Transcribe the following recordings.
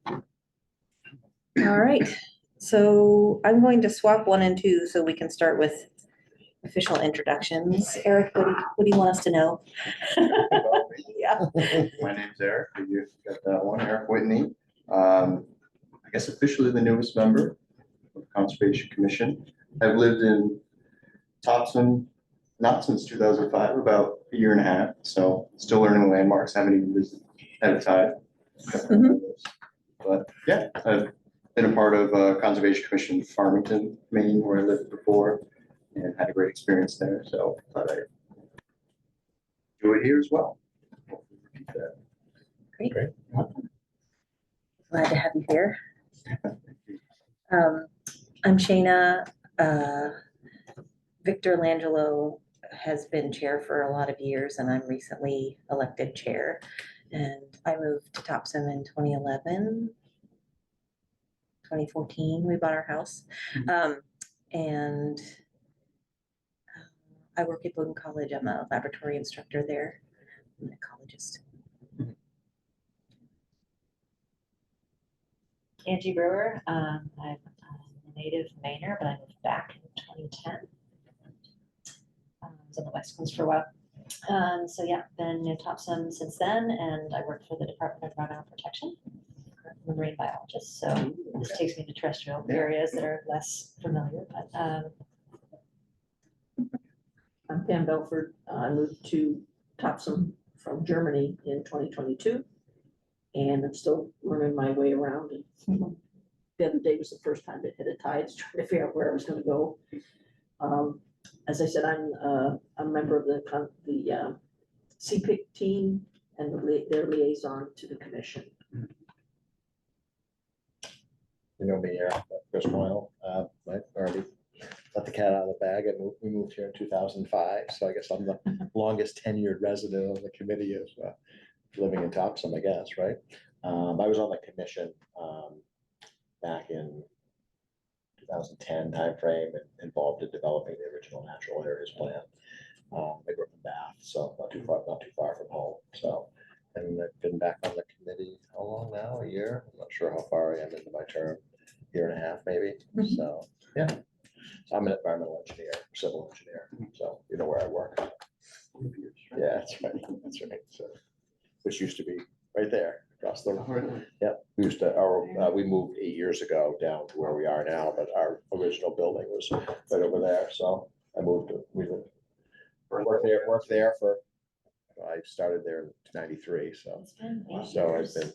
All right, so I'm going to swap 1 and 2 so we can start with official introductions. Eric, what do you want us to know? Yeah. My name's Eric. You got that one, Eric Whitney. I guess officially the newest member of the Conservation Commission. I've lived in Topsham, not since 2005, about a year and a half. So still learning the landmarks. Haven't even visited at a time. But yeah, I've been a part of Conservation Commission Farmington, Maine, where I lived before, and had a great experience there. So thought I'd do it here as well. Hopefully repeat that. Great. Welcome. Glad to have you here. I'm Shayna. Victor Langelo has been chair for a lot of years, and I'm recently elected chair. And I moved to Topsham in 2011, 2014, we bought our house. And I work at Bowdoin College. I'm a laboratory instructor there. I'm an ecologist. Angie Brewer. I'm a native Mainer, but I moved back in 2010. I was on the West Coast for a while. So yeah, been in Topsham since then, and I work for the Department of Environmental Protection. I'm a marine biologist, so this takes me to terrestrial areas that are less familiar. But I'm Pam Belford. I moved to Topsham from Germany in 2022, and I'm still learning my way around. And the other day was the first time that hit a tides, trying to figure out where I was going to go. As I said, I'm a member of the CPIC team and their liaison to the commission. You know me, Chris Moyle. I already let the cat out of the bag, and we moved here in 2005. So I guess I'm the longest tenured resident of the committee of living in Topsham, I guess, right? I was on the commission back in 2010 timeframe, and involved in developing the original natural areas plan. I grew up in Bath, so not too far from home. So, and I've been back on the committee how long now? A year? I'm not sure how far I am into my term. Year and a half, maybe. So yeah, so I'm an environmental engineer, civil engineer. So you know where I work. Yeah, that's right. That's right. So, which used to be right there across the road. Yeah, we used to. We moved 8 years ago down to where we are now, but our original building was right over there. So I moved. We worked there for. I started there in '93. So I've been.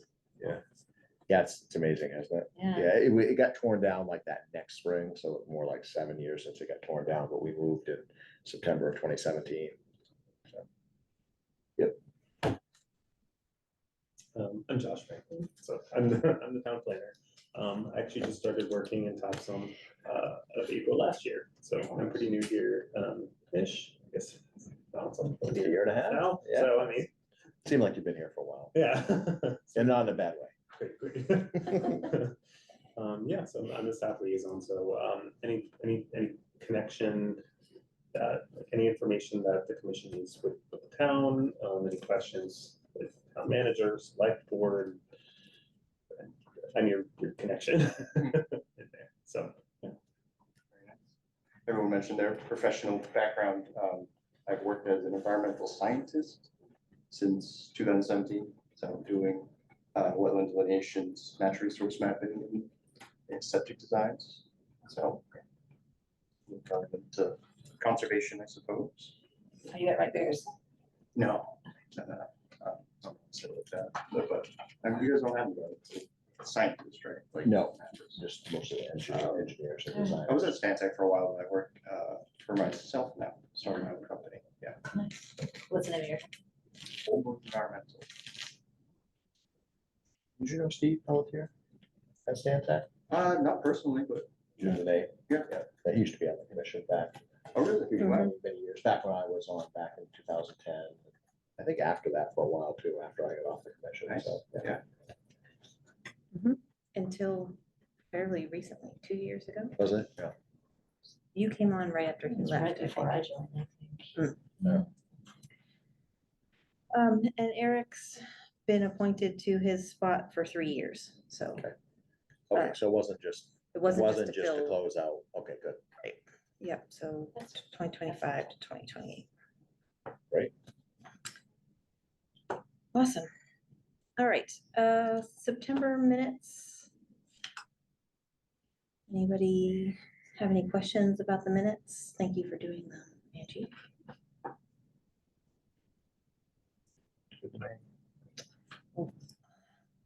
Yeah, it's amazing, isn't it? yeah, It got torn down like that next spring, so more like 7 years since it got torn down, but we moved in September of 2017. So, yep. I'm Josh Franklin, so I'm the town planner. I actually just started working in Topsham of April last year, so I'm pretty new here ish. I guess about A year and a half now. Yeah. So I mean, Seemed like you've been here for a while. yeah, And not in a bad way. Great. Yeah, so I'm the staff liaison. So any connection that any information that the commission needs with the town, any questions with town managers, select board, I'm your connection in there. So yeah. Very nice. Everyone mentioned their professional background. I've worked as an environmental scientist since 2017. So doing wetland delineations, natural resource mapping, and septic designs. So we're probably into conservation, I suppose. are you at right bears? No, not necessarily that, but you guys don't have a scientist, right? Like No, just mostly engineers and designers. I was at Stantec for a while, and I worked for myself now, starting my own company. Yeah. What's the name of your? Old Environmental. Did you know Steve Pelletier at Stantec? Not personally, but You know the name? Yeah. He used to be on the commission back oh really? many years back when I was on back in 2010. I think after that for a while too, after I got off the commission. Nice. So Yeah. Until fairly recently, 2 years ago. Was it? Yeah. You came on right after he It's left. right before I joined, I think. Yeah. And Eric's been appointed to his spot for 3 years, so Okay, so it wasn't just, it it wasn't wasn't just to just to fill. close out. Okay, good. Yep, so That's- 2025 to 2028. Great. Awesome. All right, September minutes. Anybody have any questions about the minutes? Thank you for doing them, Angie.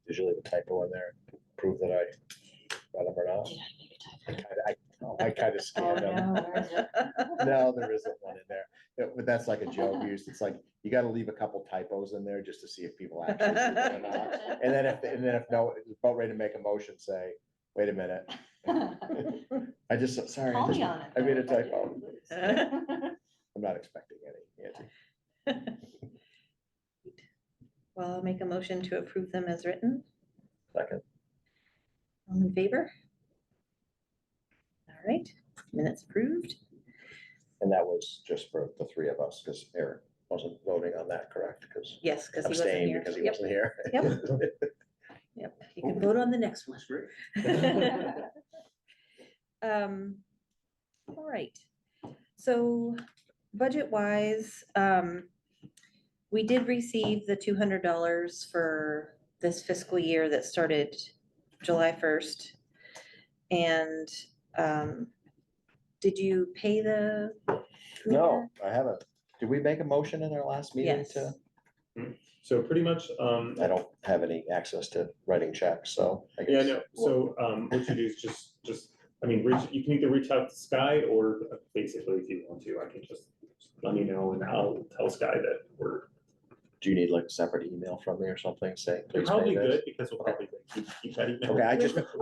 Usually the typo in there, prove that I read them or not. Did I make a typo? I kind of scanned them. no, where is it? No, there isn't one in there. But that's like a joke used. It's like, you gotta leave a couple typos in there just to see if people actually do it or not. And then if no, about ready to make a motion, say, wait a minute. I just, sorry. Call me on it. I made a though, if typo. do, please. I'm not expecting any, Angie. Well, I'll make a motion to approve them as written. Second. All in favor? All right, minutes approved. And that was just for the three of us, because Eric wasn't voting on that, correct? Because Yes, because he wasn't abstained here. because he Yep, wasn't here. Yep. Yep, you can vote on the next one. That's great. All right, so budget wise, we did receive the $200 for this fiscal year that started July 1st. And, did you pay the? No, I haven't. Did we make a motion in our last meeting Yes. to? So pretty much, I don't have any access to writing checks, so. I yeah, guess- no, so, what you do is just, I mean, you can either reach out to Sky or basically if you want to, I can just let me know and I'll tell Sky that we're. Do you need like a separate email from me or something saying? They're please pay probably this? good because we'll probably keep that email. Okay,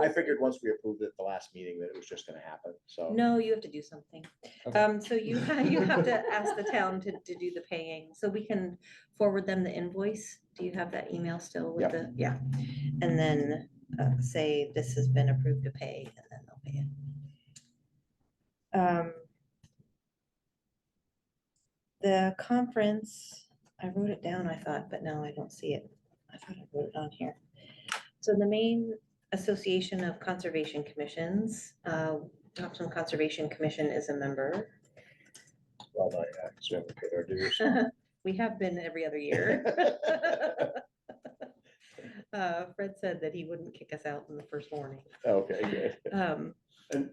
I figured once we approved it at the last meeting that it was just gonna happen, so. No, you have to do something. Okay. So you have to ask the town to do the paying, so we can forward them the invoice. Do you have that email still with Yep. the, yeah? And then say this has been approved to pay, and then they'll pay it. The conference, I wrote it down, I thought, but no, I don't see it. I thought I wrote it on here. So the Maine Association of Conservation Commissions, Topsham Conservation Commission is a member. Well, not yet, 'cause we haven't paid our dues. We have been every other year. Fred said that he wouldn't kick us out in the first morning. Okay, good. And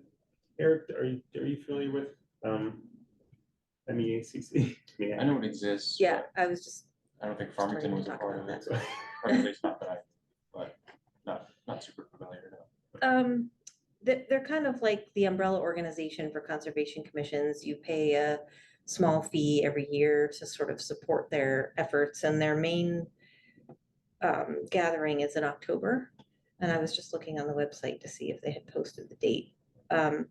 Eric, are you familiar with, MEACC? Yeah. I know it exists. Yeah, but I was just, I don't think Just ready Farmington to was a talk part about of it, that. so, or at least not that I, but not super familiar, no. they're kind of like the umbrella organization for conservation commissions. You pay a small fee every year to sort of support their efforts, and their main gathering is in October. And I was just looking on the website to see if they had posted the date. I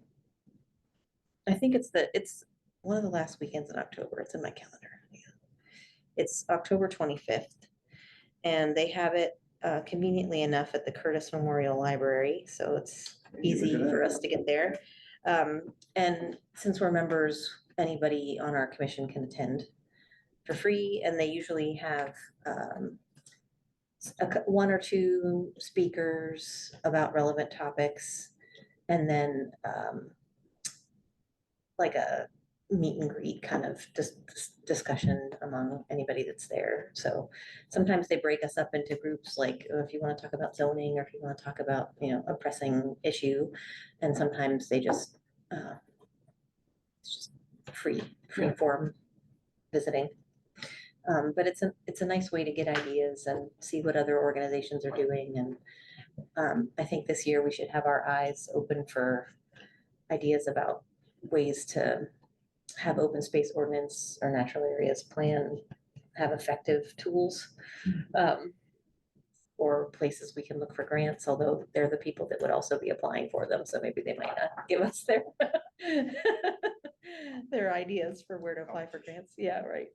think it's one of the last weekends in October. It's in my calendar. Yeah. It's October 25th, and they have it conveniently enough at the Curtis Memorial Library, so it's easy for us to get there. And since we're members, anybody on our commission can attend for free, and they usually have one or two speakers about relevant topics, and then like a meet and greet kind of discussion among anybody that's there. So sometimes they break us up into groups, like if you want to talk about zoning, or if you want to talk about, a pressing issue. And sometimes they just, it's just free form visiting. But it's a nice way to get ideas and see what other organizations are doing. And I think this year we should have our eyes open for ideas about ways to have open space ordinance or natural areas plan have effective tools, or places we can look for grants, although they're the people that would also be applying for them, so maybe they might not give us their their ideas for where to apply for grants. Yeah, right.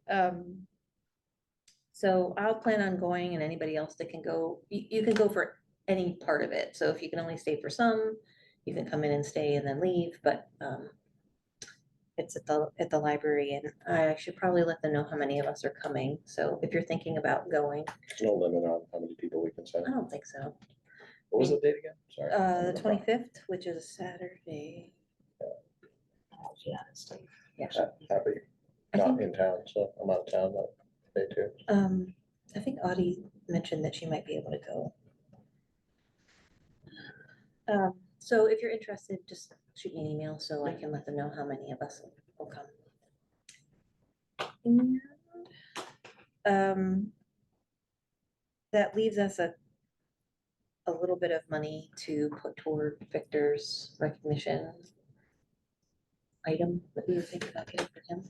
So I'll plan on going, and anybody else that can go, you can go for any part of it. So if you can only stay for some, you can come in and stay and then leave, but It's at the library, and I should probably let them know how many of us are coming. So if you're thinking about going, No limit on how many people we can send. I don't think so. What was the date again? Sorry. The 25th, which is a Saturday. Yeah, honestly. Yeah. Happy, I not think, in town, so I'm out of town that day too. I think Audie mentioned that she might be able to go. So if you're interested, just shoot me an email so I can let them know how many of us will come. And, that leaves us a little bit of money to put toward Victor's recognition item that we were thinking about getting for him.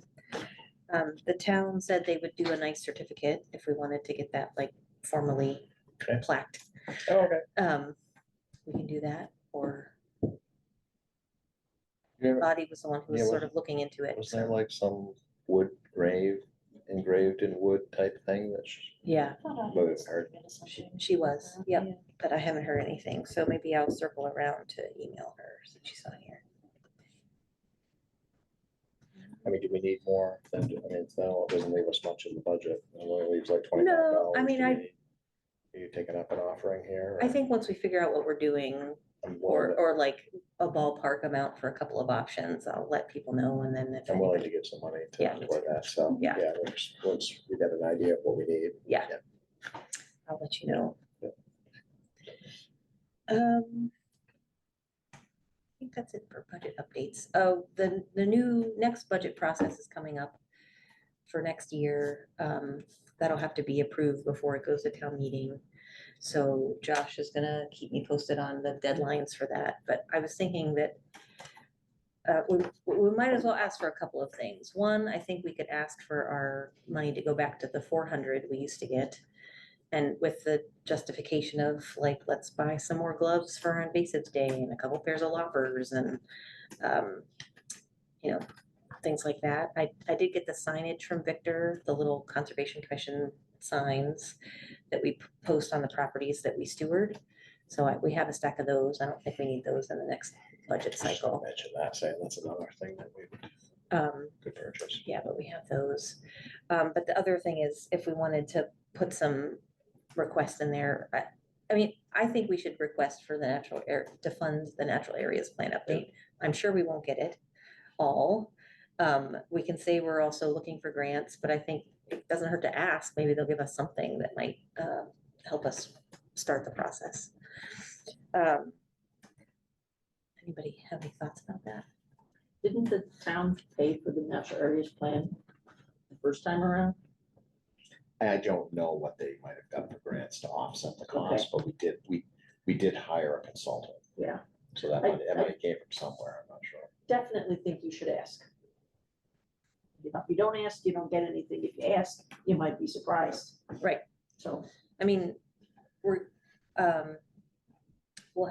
The town said they would do a nice certificate if we wanted to get that like formally Okay. plaqued. Oh, okay. We can do that, or Yeah, Audie was the one who was Yeah, sort of looking into it. was there So, like some wood grave engraved in wood type thing that's, yeah, Well, it's hard. she was, yep, but I haven't heard anything, so maybe I'll circle around to email her since she's on here. I mean, do we need more than, I mean, it doesn't leave us much in the budget. It only leaves like $25. No, I mean, Are you taking up an offering here? I think once we figure out what we're doing, I'm willing or like a ballpark amount for a couple of options, I'll let people know, and then if I'm willing to anybody, give some money Yeah, me toward that, so, Yeah. yeah, once we get an idea of what we need. I'll let you know. Yeah. I think that's it for budget updates. Oh, the new next budget process is coming up for next year. That'll have to be approved before it goes to town meeting. So Josh is gonna keep me posted on the deadlines for that, but I was thinking that we might as well ask for a couple of things. One, I think we could ask for our money to go back to the 400 we used to get. And with the justification of like, let's buy some more gloves for invasive day and a couple pairs of loppers and, you know, things like that. I did get the signage from Victor, the little Conservation Commission signs that we post on the properties that we steward. So we have a stack of those. I don't think we need those in the next budget Just gonna cycle. mention that, saying that's another thing that we could purchase. Yeah, but we have those. But the other thing is, if we wanted to put some requests in there, I mean, I think we should request for the natural air, to fund the natural areas plan update. I'm sure we won't get it all. We can say we're also looking for grants, but I think it doesn't hurt to ask. Maybe they'll give us something that might help us start the process. Anybody have any thoughts about that? Didn't the town pay for the natural areas plan the first time around? I don't know what they might have done for grants to offset the cost, but we did hire a consultant. Yeah. So that I- might have came from somewhere, I'm not sure. Definitely think you should ask. If you don't ask, you don't get anything. If you ask, you might be surprised. Right. So, I mean, we'll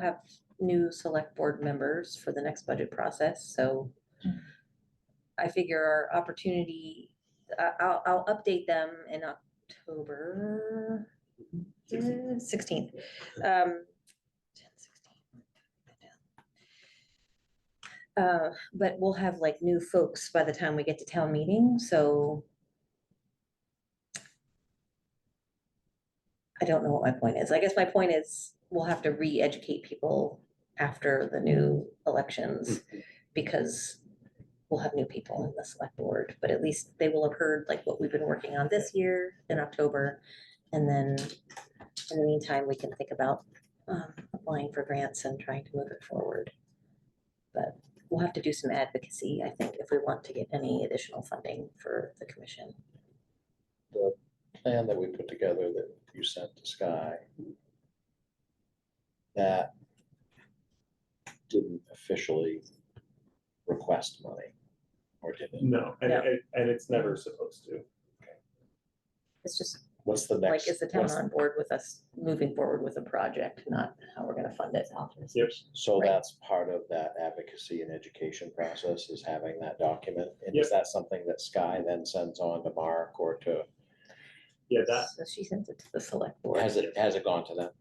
have new select board members for the next budget process, so I figure our opportunity, I'll update them in October 16th. 10, 16. But we'll have like new folks by the time we get to town meeting, so I don't know what my point is. I guess my point is we'll have to re-educate people after the new elections because we'll have new people in the select board, but at least they will have heard like what we've been working on this year in October. And then in the meantime, we can think about applying for grants and trying to move it forward. But we'll have to do some advocacy, I think, if we want to get any additional funding for the commission. The plan that we put together that you sent to Sky, that didn't officially request money, or did it? No, and No. and it's never supposed to. It's just What's the like, next? is the town what's- on board with us moving forward with a project, not how we're gonna fund it. Yep. So Right. that's part of that advocacy and education process, is having that document, and Yep. is that something that Sky then sends on to Mark or to, Yeah, that, So she sends it to the select board. has it gone to them?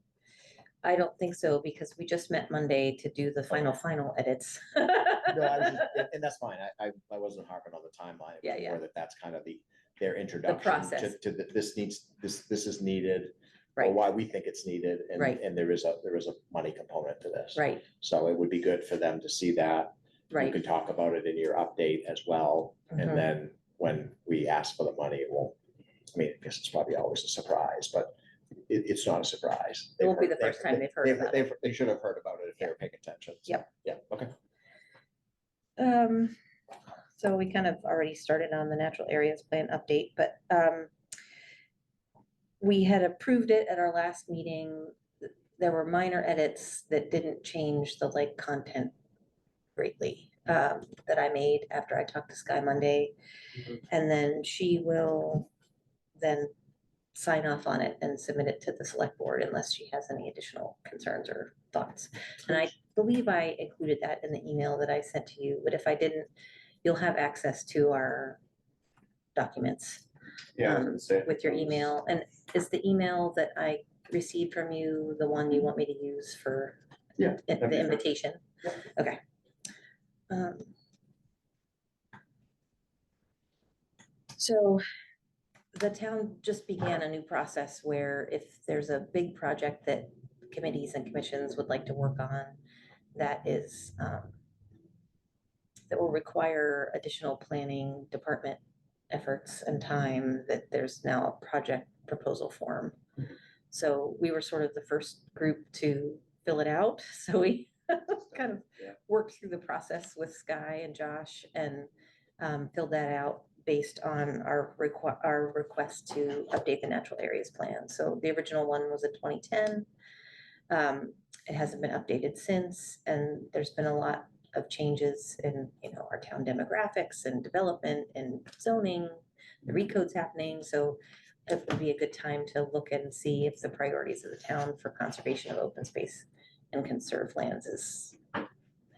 I don't think so, because we just met Monday to do the final edits. No, I was just, and that's fine. I wasn't harping on the timeline. It was Yeah, yeah. more that that's kind of their introduction process. to this needs, this is needed. Or Right, why we think it's needed, and, Right. and there is a money component to this. right, So it would be good for them to see that. You right. can talk about it in your update as well, Mhm. and then when we ask for the money, it won't, I mean, I guess it's probably always a surprise, but it's not a surprise. It won't be the They've first time they've heard about it. They should have heard about it if they were paying attention. So, Yep. Yeah, okay. So we kind of already started on the natural areas plan update, but, we had approved it at our last meeting. There were minor edits that didn't change the like content greatly, that I made after I talked to Sky Monday. Mhm. And then she will then sign off on it and submit it to the select board unless she has any additional concerns or thoughts. And I believe I included that in the email that I sent to you, but if I didn't, you'll have access to our documents Yeah, I was gonna say. with your email. And is the email that I received from you the one you want me to use for Yeah, that'd be the fine. invitation? Yeah. Okay. So the town just began a new process where if there's a big project that committees and commissions would like to work on, that is, that will require additional planning department efforts and time, that there's now a project proposal form. So we were sort of the first group to fill it out, so we kind of Yeah. worked through the process with Sky and Josh and filled that out based on our request to update the natural areas plan. So the original one was a 2010. It hasn't been updated since, and there's been a lot of changes in, our town demographics and development and zoning, the recode's happening, so it would be a good time to look and see if the priorities of the town for conservation of open space and conserved lands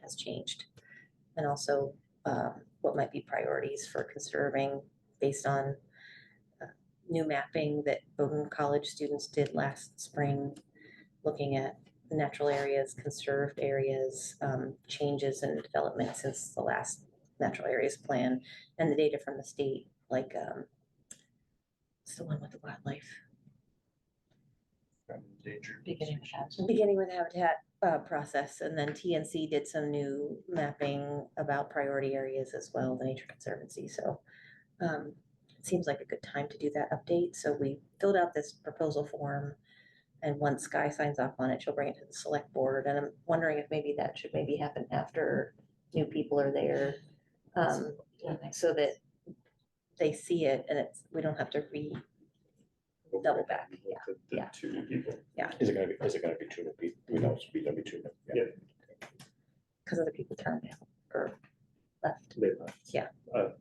has changed. And also, what might be priorities for conserving based on new mapping that Bowdoin College students did last spring, looking at natural areas, conserved areas, changes in development since the last natural areas plan, and the data from the state, like, it's the one with the wildlife. Endangered Beginning with that. Beginning with habitat process, and then TNC did some new mapping about priority areas as well, the Nature Conservancy, so it seems like a good time to do that update. So we filled out this proposal form, and once Sky signs off on it, she'll bring it to the select board, and I'm wondering if maybe that should maybe happen after new people are there, so that they see it and we don't have to double back. Yeah, The yeah. two new people. Is it gonna be two new people? We know it's gonna be two new. Yeah. because other people turned out or left. They left. Yeah. But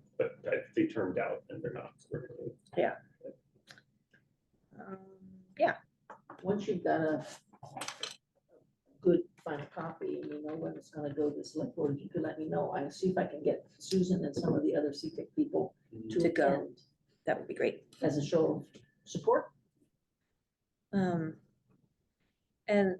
they turned out and they're not. Yeah. Once you've got a good final copy, and you know when it's gonna go to the select board, you can let me know. I see if I can get Susan and some of the other CPIC people To to go. attend That would be great. as a show of support. And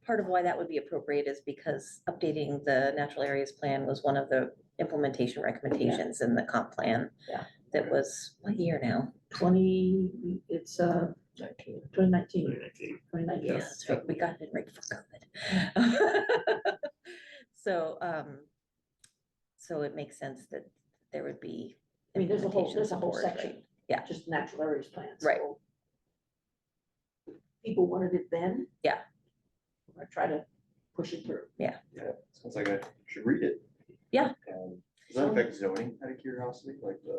part of why that would be appropriate is because updating the natural areas plan was one of the implementation recommendations in the comp plan. Yeah. That was, what year now? 2019. 2019. 2019. Yeah, that's right. We got it right before COVID. So, so it makes sense that there would be. I mean, there's a whole implementation support, right? section. Yeah. Just natural areas plans. Right. So people wanted it then. Yeah. I try to push it through. Yeah, sounds like I should read it. Yeah. Does that affect zoning out of curiosity, like the?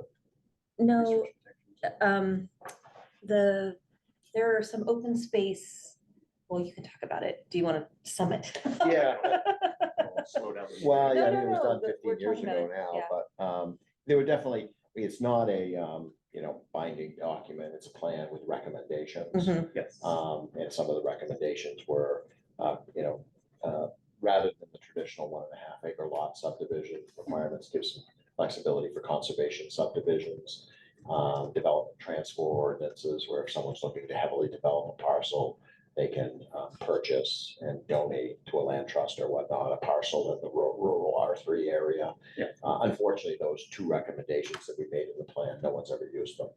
No, research protections? there are some open space, well, you can talk about it. Do you want to sum it? Yeah. I'll slow down. Well, yeah, I No, mean, it was no, done but we're 15 years talking about ago it, now, yeah. but there were definitely, I mean, it's not a, binding document, it's a plan with recommendations. Mhm. Yes. And some of the recommendations were, rather than the traditional 1.5 acre lot subdivision requirements, gives some flexibility for conservation subdivisions, development transfer ordinances, where if someone's looking to heavily develop a parcel, they can purchase and donate to a land trust or whatnot, a parcel in the rural R3 area. Yeah. Unfortunately, those two recommendations that we made in the plan, no one's ever used them.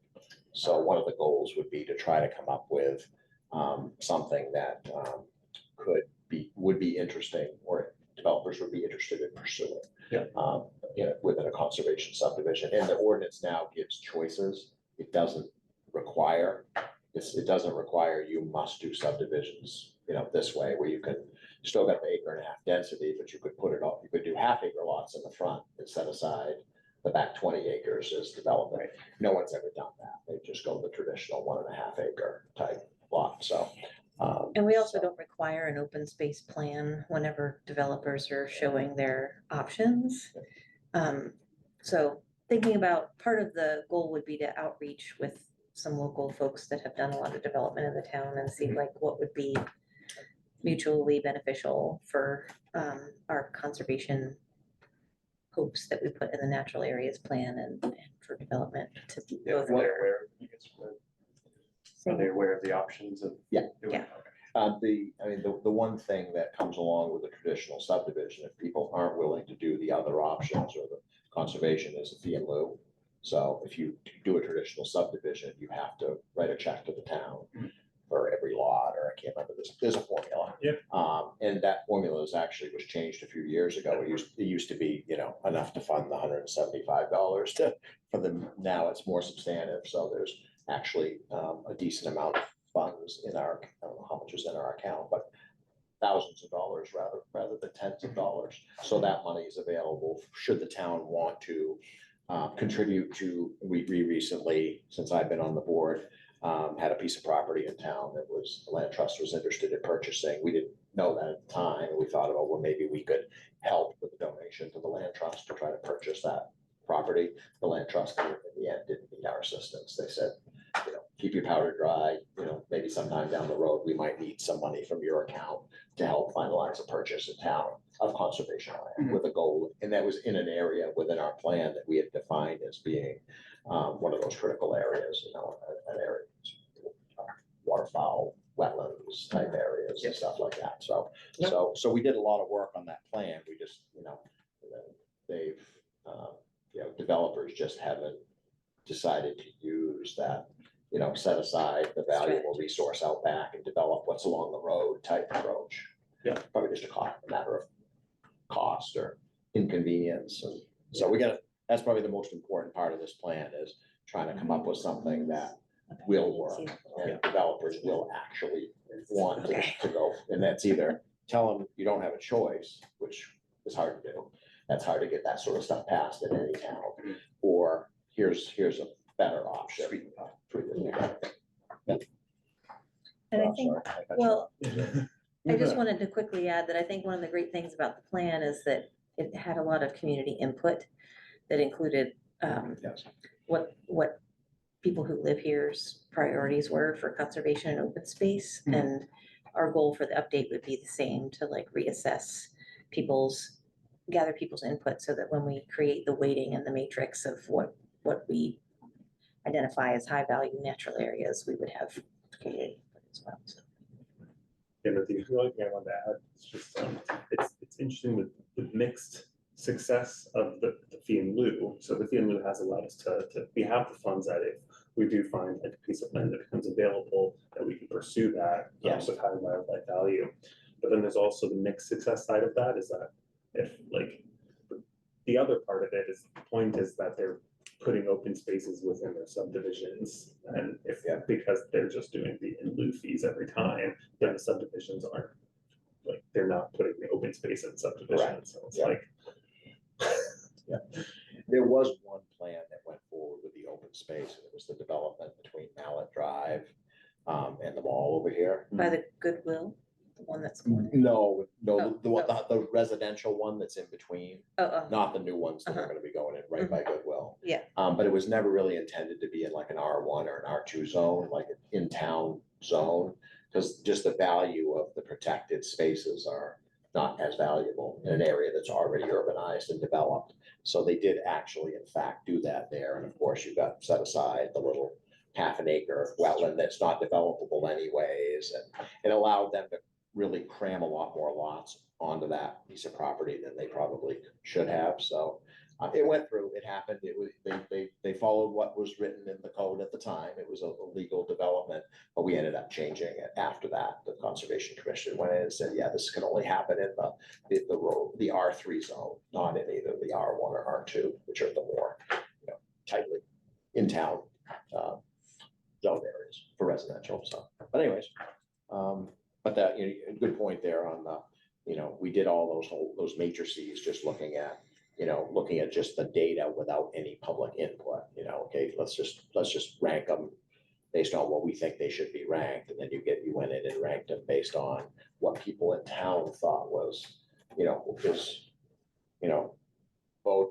So one of the goals would be to try to come up with something that would be interesting, or developers would be interested in pursuing. Yeah. Within a conservation subdivision, and the ordinance now gives choices. It doesn't require, it doesn't require you must do subdivisions, this way, where you can still got the acre and a half density, but you could put it up, you could do half-acre lots in the front and set aside the back 20 acres as development. Right. No one's ever done that. They just go the traditional 1.5 acre type lot, so. And we also don't require an open space plan whenever developers are showing their options. So thinking about, part of the goal would be to outreach with some local folks that have done a lot of development in the town and see like what would be mutually beneficial for our conservation hopes that we put in the natural areas plan and for development to Yeah, both. are they aware of the options of? Yeah. doing Yeah. it? The one thing that comes along with a traditional subdivision, if people aren't willing to do the other options or the conservation, is a fee in lieu. So if you do a traditional subdivision, you have to write a check to the town for every lot, or I can't remember this, there's a formula. Yep. And that formula was changed a few years ago. It used to be, enough to fund the $175 for them. Now it's more substantive. So there's actually a decent amount of funds in our, I don't know how much is in our account, but thousands of dollars rather than tens of dollars. So that money is available should the town want to contribute to. We recently, since I've been on the board, had a piece of property in town that the land trust was interested in purchasing. We didn't know that at the time, and we thought about, well, maybe we could help with the donation to the land trust to try to purchase that property. The land trust in the end didn't need our assistance. They said, keep your powder dry, maybe sometime down the road, we might need some money from your account to help finalize a purchase in town of conservation land with a goal. And that was in an area within our plan that we had defined as being one of those critical areas, an area, waterfowl, wetlands type areas and stuff like that. So we did a lot of work on that plan. We just, they've, developers just haven't decided to use that, set aside the valuable resource out back and develop what's along the road type approach. Yeah. Probably just a matter of cost or inconvenience. And so that's probably the most important part of this plan, is trying to come up with something that will work and developers will actually want to go. And that's either tell them you don't have a choice, which is hard to do. That's hard to get that sort of stuff passed in any town, or here's a better option. And I think, well, I just Yeah. wanted to quickly add that I think one of the great things about the plan is that it had a lot of community input that included Yes. what people who live here's priorities were for conservation and open space. And our goal for the update would be the same, to like reassess gather people's input so that when we create the weighting and the matrix of what we identify as high value natural areas, we would have community input as well. So. And the only thing I wanted to add is just, it's interesting with the mixed success of the fee in lieu. So the fee in lieu has allowed us we have the funds that if we do find like a piece of land that becomes available, that we can pursue that with high wildlife value. But then there's also the mixed success side of that, is that if like the other part of it is, the point is that they're putting open spaces within their subdivisions, and because they're just doing the in lieu fees every time, then the subdivisions aren't, like, they're not putting the open space in subdivisions. So it's like There was one plan that went forward with the open space, and it was the development between Mallet Drive and the mall over here. By the Goodwill, the one that's going. No, Oh, the residential one that's in between, Oh, not the new ones that are gonna be going in right by Goodwill. Yeah. But it was never really intended to be in like an R1 or an R2 zone, like an in-town zone, because just the value of the protected spaces are not as valuable in an area that's already urbanized and developed. So they did actually, in fact, do that there. And of course, you got set aside the little half an acre wetland that's not developable anyways, and it allowed them to really cram a lot more lots onto that piece of property than they probably should have, so. It went through, it happened, it was, they followed what was written in the code at the time, it was a legal development, but we ended up changing it after that. The Conservation Commission went in and said, yeah, this can only happen in the road, the R3 zone, not in either the R1 or R2, which are the more, tightly in town zone areas for residential, so, but anyways. But that, good point there on the, we did all those matrices just looking at just the data without any public input, okay, let's just rank them based on what we think they should be ranked. And then you went in and ranked them based on what people in town thought was, both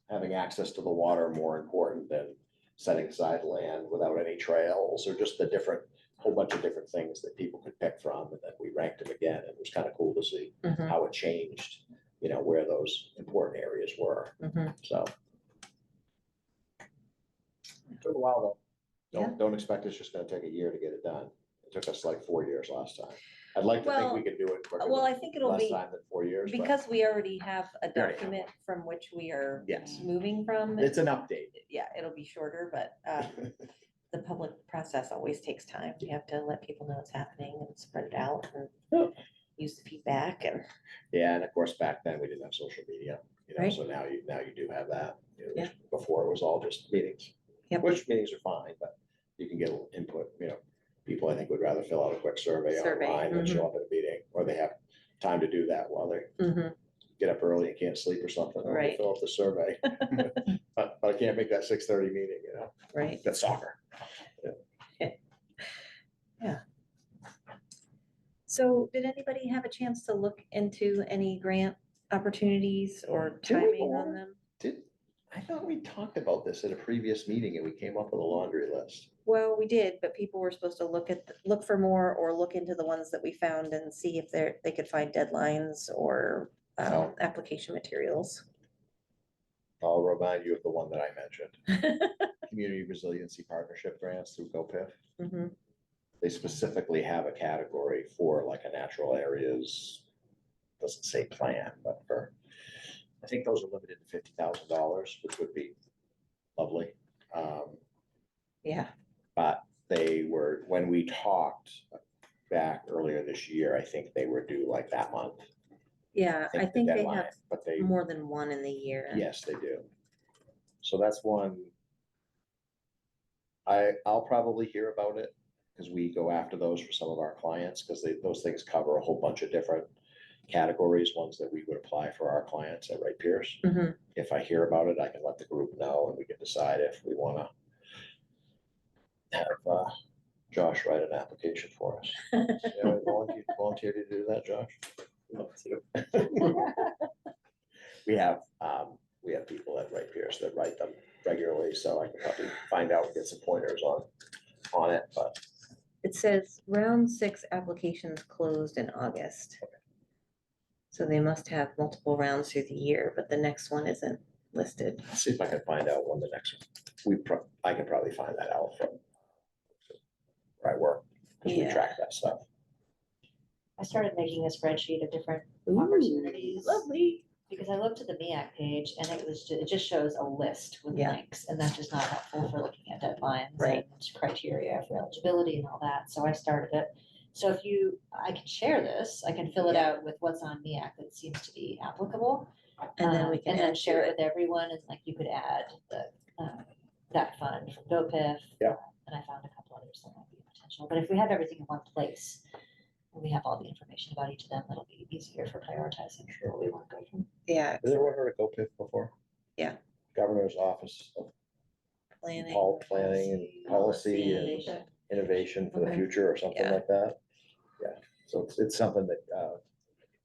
having access to the water more important than setting aside land without any trails, or just the whole bunch of different things that people could pick from. And then we ranked them again. It was kind of cool to see how it changed, where those important areas were. So. Took a while though. Don't expect it's just gonna take a year to get it done. It took us like 4 years last time. I'd like to think we could do it quicker. Well, I think it'll less be, time than 4 years. but because we already have a We already have document from which we are Yes. moving from. It's an update. Yeah, it'll be shorter, but the public process always takes time. You have to let people know what's happening and spread it out and use the feedback and. Yeah, and of course, back then we didn't have social media, Right. so now you do have that. Yeah. Before it was all just meetings. Yep. Which meetings are fine, but you can get input, people I think would rather fill out a quick survey online than show up at a meeting, or they have time to do that while they get up early and can't sleep or something. or they Right. Fill out the survey. But I can't make that 6:30 meeting, Right. that's soccer. So did anybody have a chance to look into any grant opportunities or Did we timing on all? them? I thought we talked about this at a previous meeting and we came up with a laundry list. Well, we did, but people were supposed to look for more or look into the ones that we found and see if they could find deadlines or Oh. application materials. I'll remind you of the one that I mentioned. Community Resiliency Partnership Grants through GoPIF. Mhm. They specifically have a category for like a natural areas, doesn't say plan, but I think those are limited to $50,000, which would be lovely. Yeah, But they were, when we talked back earlier this year, I think they were due like that month. yeah, I the think they deadline, have But they, more than one in the year. yes, they do. So that's one. I'll probably hear about it because we go after those for some of our clients, because those things cover a whole bunch of different categories, ones that we would apply for our clients at Wright Pierce. Mhm. If I hear about it, I can let the group know and we can decide if we want to have Josh write an application for us. Yeah, volunteer to do that, Josh? Love to. We have people at Wright Pierce that write them regularly, so I can probably find out and get some pointers on it, but. It says round 6 applications closed in August. So they must have multiple rounds through the year, but the next one isn't listed. See if I can find out when the next, I can probably find that out from where I work, because we Yeah. track that stuff. I started making a spreadsheet of different Ooh, opportunities. Lovely. Because I looked at the MEAC page and it just shows a list with Yeah. links, and that's just not helpful for looking at deadlines Right. and criteria for eligibility and all that. So I started it. So I can share this, I can fill it out with what's on MEAC that seems to be applicable. And then we can And then add share to it with everyone, and like you could add that fund from GoPIF. Yeah. And I found a couple others that might be potential, but if we have everything in one place, and we have all the information about each of them, it'll be easier for prioritizing where we want to go from. Yeah, Has anyone heard of GoPIF before? Yeah. Governor's Office of planning. Planning and Policy and Innovation. Innovation for the Okay. Future or something Yeah. like that. Yeah, so it's something that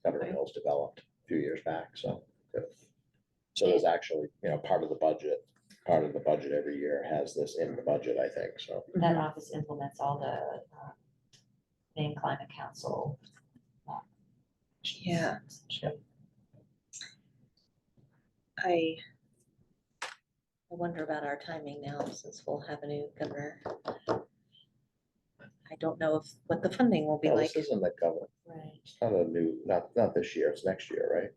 Governor Mills developed a few years back, so. good. So there's actually, part of the budget every year has this in the budget, I think, so. That office implements all the Maine Climate Council. Yeah. Sure. I I wonder about our timing now, since we'll have a new governor. I don't know what the funding will be No, like. this isn't the government. Right, It's not a new, not this year, it's next year, right?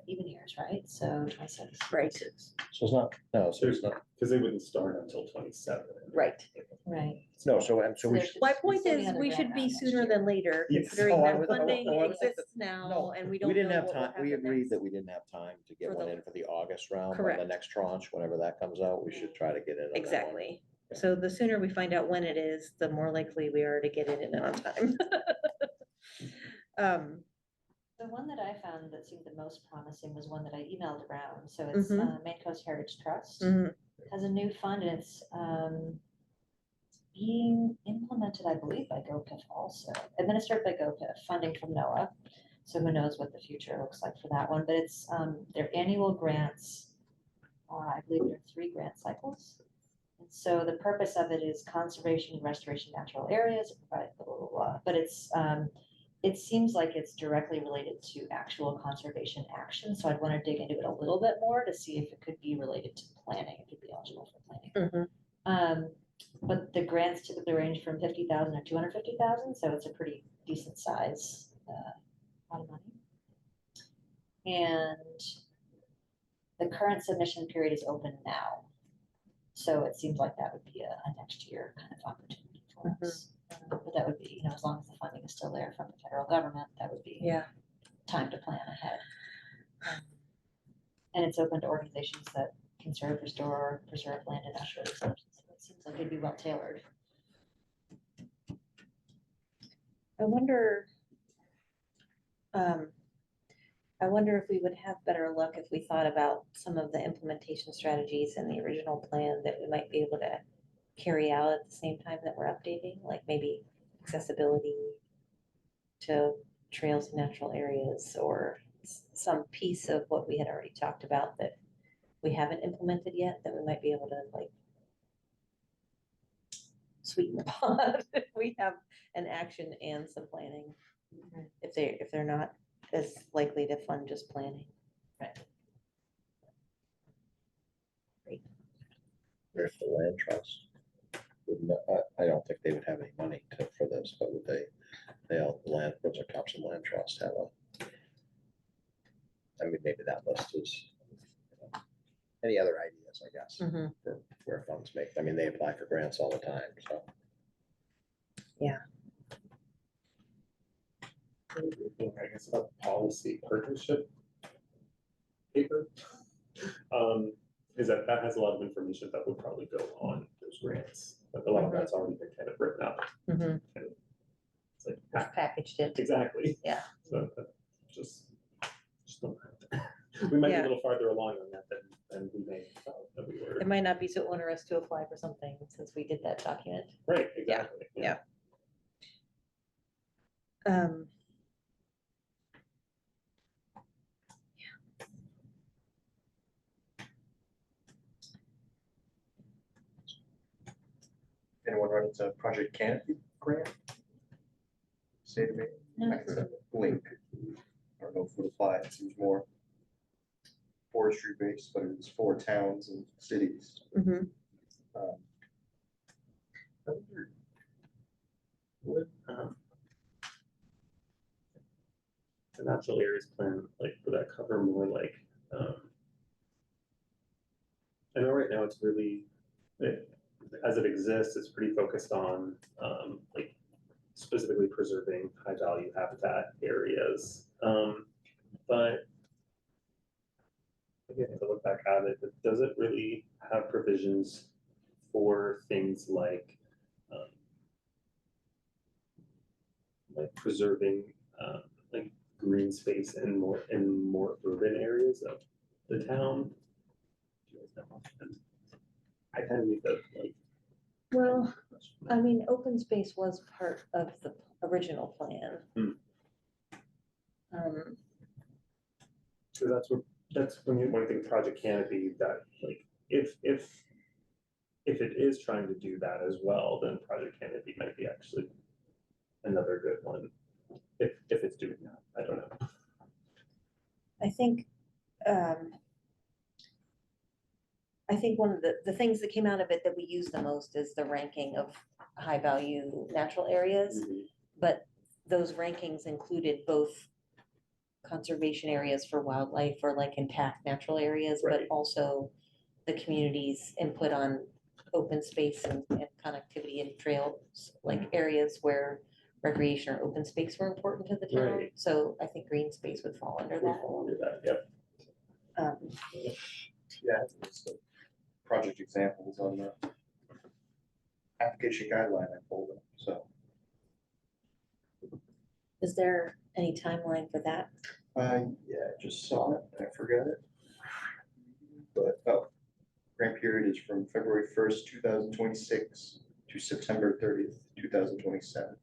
even years, right? So 26. Right, So it's not, no, so it's not, Because they wouldn't start until 27. right. Right. no, so, so we there's should. My just point still is, another we grant should round be next sooner year. than later, Yes. considering Oh, I that would- funding I would think exists now, No, and we we don't didn't know have what will time, we happen agreed next. that we didn't have time to get For one the- in for the August round, but the Correct. next tranche, whenever that comes out, we should try to get in on that one. Exactly. So the sooner we find out when it is, the more likely we are to get it in on time. The one that I found that seemed the most promising was one that I emailed around. So it's Maine Coast Heritage Trust. Mhm. Has a new fund and it's being implemented, I believe, by GoPIF also, administered by GoPIF, funding from NOAA. So who knows what the future looks like for that one, but it's their annual grants. I believe there are 3 grant cycles. And so the purpose of it is conservation and restoration of natural areas, provide blah, blah, blah, blah. But it seems like it's directly related to actual conservation action. So I'd want to dig into it a little bit more to see if it could be related to planning, if it'd be eligible for planning. But the grants typically range from 50,000 to 250,000, so it's a pretty decent size pot of money. And the current submission period is open now. So it seems like that would be a next year kind of opportunity for us. But that would be, as long as the funding is still there from the federal government, that would be Yeah. time to plan ahead. And it's open to organizations that conserve, restore, preserve land and natural resources. So it seems like it'd be well tailored. I wonder if we would have better luck if we thought about some of the implementation strategies in the original plan that we might be able to carry out at the same time that we're updating, like maybe accessibility to trails and natural areas, or some piece of what we had already talked about that we haven't implemented yet, that we might be able to like sweeten the pot if we have an action and some planning. If they're not as likely to fund just planning. There's the land trust. I don't think they would have any money for this, but would they? Land, what's a Topsham Land Trust have I mean, maybe that list is. Any other ideas, I guess, for where funds make, I mean, they apply for grants all the time, so. Yeah. I guess about policy partnership paper. Is that has a lot of information that would probably go on those grants, but a lot of that's already been kind of written up. It's like, Just packaged it. exactly. Yeah. So that just don't have to. We might be Yeah. a little farther along on that than we may have thought that we were. It might not be so onerous to apply for something since we did that document. Right, exactly. Yeah. Anyone run into Project Canopy grant? Say to me, I can send a link. I don't know if it would apply, it seems more forestry based, but it's for towns and cities. Mhm. Um, I wonder, would, the natural areas plan, like, would that cover more like, I know right now it's really, as it exists, it's pretty focused on, like, specifically preserving high value habitat areas. But again, to look back at it, does it really have provisions for things like preserving like green space in more urban areas of the town? Do you guys know? I kind of leave that like. Well, I mean, open space was part of the original plan. So that's when you think Project Canopy, that like if it is trying to do that as well, then Project Canopy might be actually another good one. If it's doing that, I don't know. I think I think one of the things that came out of it that we use the most is the ranking of high value natural areas. Mhm. But those rankings included both conservation areas for wildlife or like intact natural areas, but Right. also the community's input on open space and connectivity and trails, like areas where recreation or open space were important to the town. Right. So I think green space would fall under Would that. fall under that, yep. Yeah, it's the project examples on the application guideline I pulled up, so. Is there any timeline for that? Yeah, I just saw it, I forgot it. But, oh, grant period is from February 1st, 2026 to September 30th, 2027.